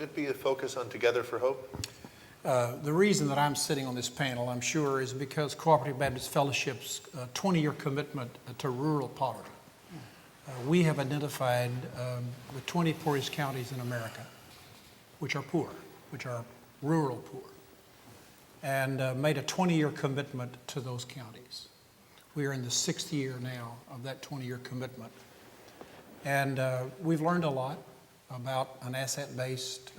Would it be a focus on Together for Hope? The reason that I'm sitting on this panel, I'm sure, is because Cooperative Baptist Fellowship's 20-year commitment to rural poverty. We have identified the 20 poorest counties in America, which are poor, which are rural poor, and made a 20-year commitment to those counties. We are in the 6th year now of that 20-year commitment. And we've learned a lot about an asset-based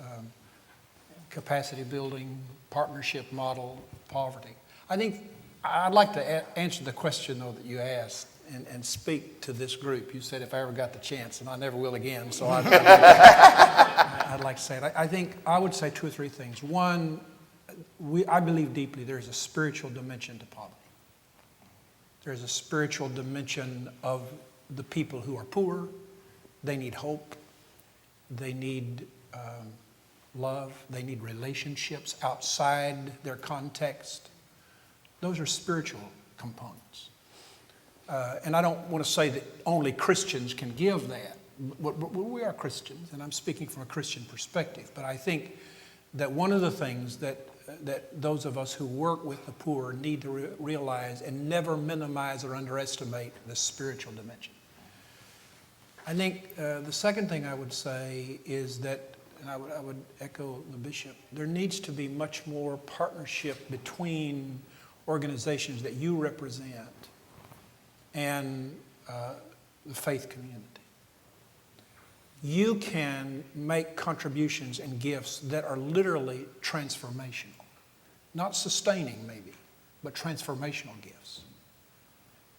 capacity building, partnership model, poverty. I think I'd like to answer the question, though, that you asked and speak to this group. You said if I ever got the chance, and I never will again, so I'd like to say it. I think I would say 2 or 3 things. One, I believe deeply there's a spiritual dimension to poverty. There's a spiritual dimension of the people who are poor. They need hope. They need love. They need relationships outside their context. Those are spiritual components. And I don't want to say that only Christians can give that. But we are Christians, and I'm speaking from a Christian perspective. But I think that one of the things that those of us who work with the poor need to realize and never minimize or underestimate the spiritual dimension. I think the second thing I would say is that, and I would echo the bishop, there needs to be much more partnership between organizations that you represent and the faith community. You can make contributions and gifts that are literally transformational. Not sustaining, maybe, but transformational gifts.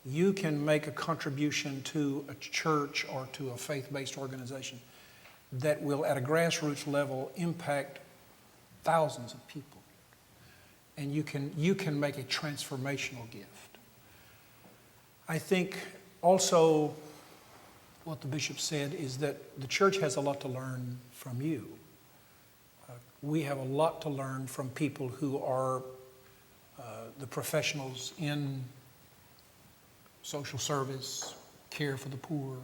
You can make a contribution to a church or to a faith-based organization that will, at a grassroots level, impact thousands of people. And you can make a transformational gift. I think also what the bishop said is that the church has a lot to learn from you. We have a lot to learn from people who are the professionals in social service, care for the poor,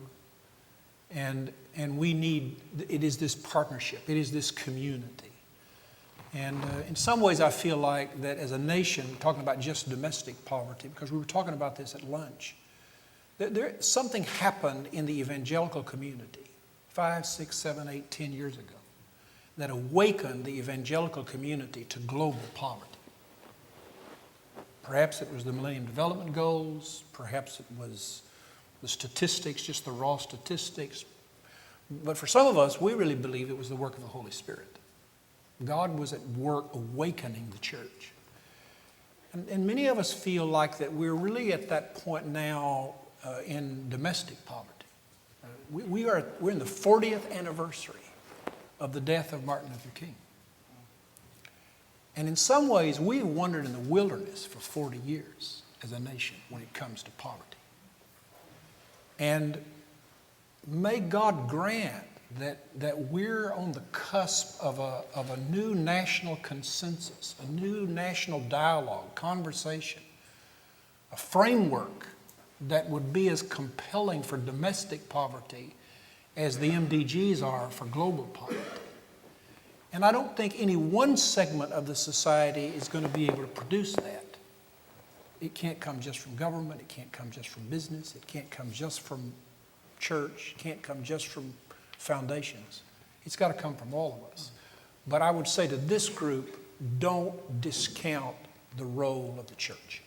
and we need, it is this partnership, it is this community. And in some ways I feel like that as a nation, talking about just domestic poverty, because we were talking about this at lunch, something happened in the evangelical community 5, 6, 7, 8, 10 years ago that awakened the evangelical community to global poverty. Perhaps it was the Millennium Development Goals, perhaps it was the statistics, just the raw statistics. But for some of us, we really believe it was the work of the Holy Spirit. God was at work awakening the church. And many of us feel like that we're really at that point now in domestic poverty. We're in the 40th anniversary of the death of Martin Luther King. And in some ways, we've wandered in the wilderness for 40 years as a nation when it comes to poverty. And may God grant that we're on the cusp of a new national consensus, a new national dialogue, conversation, a framework that would be as compelling for domestic poverty as the MDGs are for global poverty. And I don't think any one segment of the society is going to be able to produce that. It can't come just from government, it can't come just from business, it can't come just from church, it can't come just from foundations. It's got to come from all of us. But I would say to this group, don't discount the role of the church.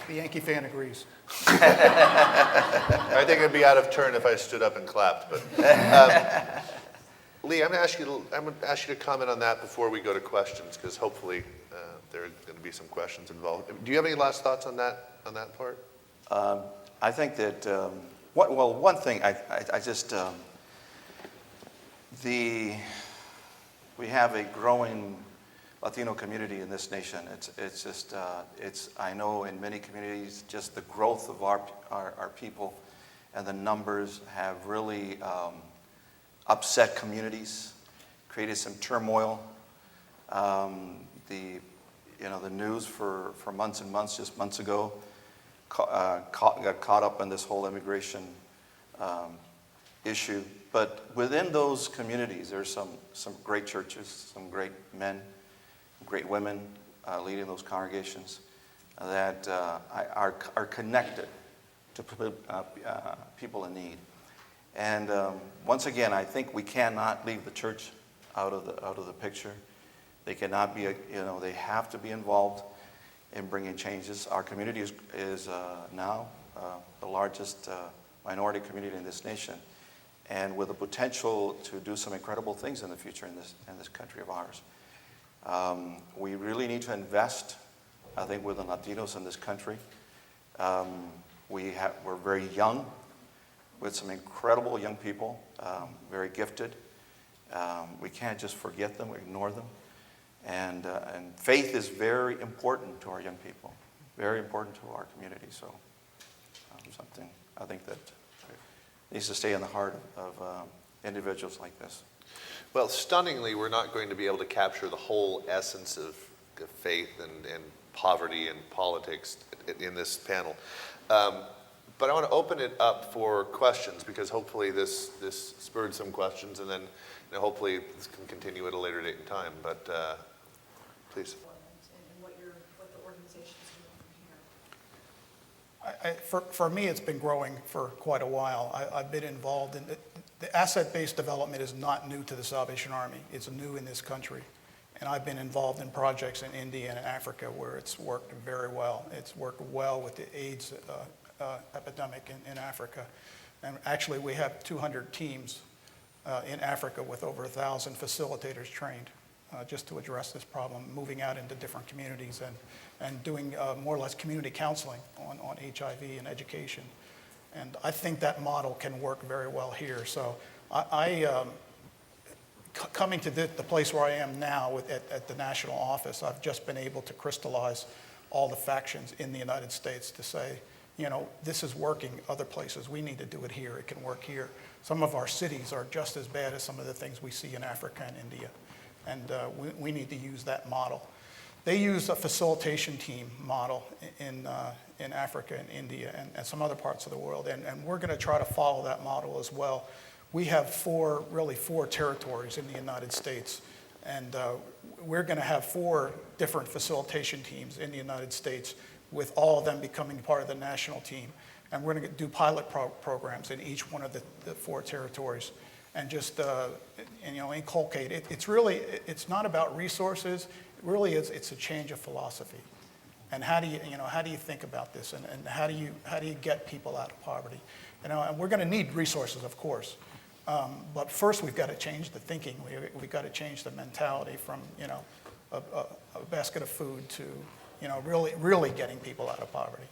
The Yankee fan agrees. I think I'd be out of turn if I stood up and clapped. But Lee, I'm going to ask you to comment on that before we go to questions, because hopefully there are going to be some questions involved. Do you have any last thoughts on that part? I think that one thing we have a growing Latino community in this nation. I know in many communities, just the growth of our people and the numbers have really upset communities, created some turmoil. The news for months and months, just months ago, got caught up in this whole immigration issue. But within those communities, there's some great churches, some great men, great women leading those congregations that are connected to people in need. And once again, I think we cannot leave the church out of the picture. They cannot be, they have to be involved in bringing changes. Our community is now the largest minority community in this nation, and with the potential to do some incredible things in the future in this country of ours. We really need to invest, I think, with the Latinos in this country. We're very young, with some incredible young people, very gifted. We can't just forget them or ignore them. And faith is very important to our young people, very important to our community. So something I think that needs to stay in the heart of individuals like this. Well, stunningly, we're not going to be able to capture the whole essence of faith and poverty and politics in this panel. But I want to open it up for questions, because hopefully this spurred some questions, and then hopefully this can continue at a later date and time. But please. And what the organization's doing from here. For me, it's been growing for quite a while. I've been involved in the asset-based development is not new to the Salvation Army. It's new in this country. And I've been involved in projects in India and Africa where it's worked very well. It's worked well with the AIDS epidemic in Africa. And actually, we have 200 teams in Africa with over 1,000 facilitators trained just to address this problem, moving out into different communities and doing more or less community counseling on HIV and education. And I think that model can work very well here. So coming to the place where I am now at the national office, I've just been able to crystallize all the factions in the United States to say, this is working other places. We need to do it here. It can work here. Some of our cities are just as bad as some of the things we see in Africa and India. And we need to use that model. They use a facilitation team model in Africa and India and some other parts of the world. And we're going to try to follow that model as well. We have four territories in the United States. And we're going to have 4 different facilitation teams in the United States, with all of them becoming part of the national team. And we're going to do pilot programs in each one of the 4 territories, and just inculcate it. It's not about resources. It really is. It's a change of philosophy. And how do you think about this? And how do you get people out of poverty? And we're going to need resources, of course. But first, we've got to change the thinking. We've got to change the mentality from a basket of food to really getting people out of poverty.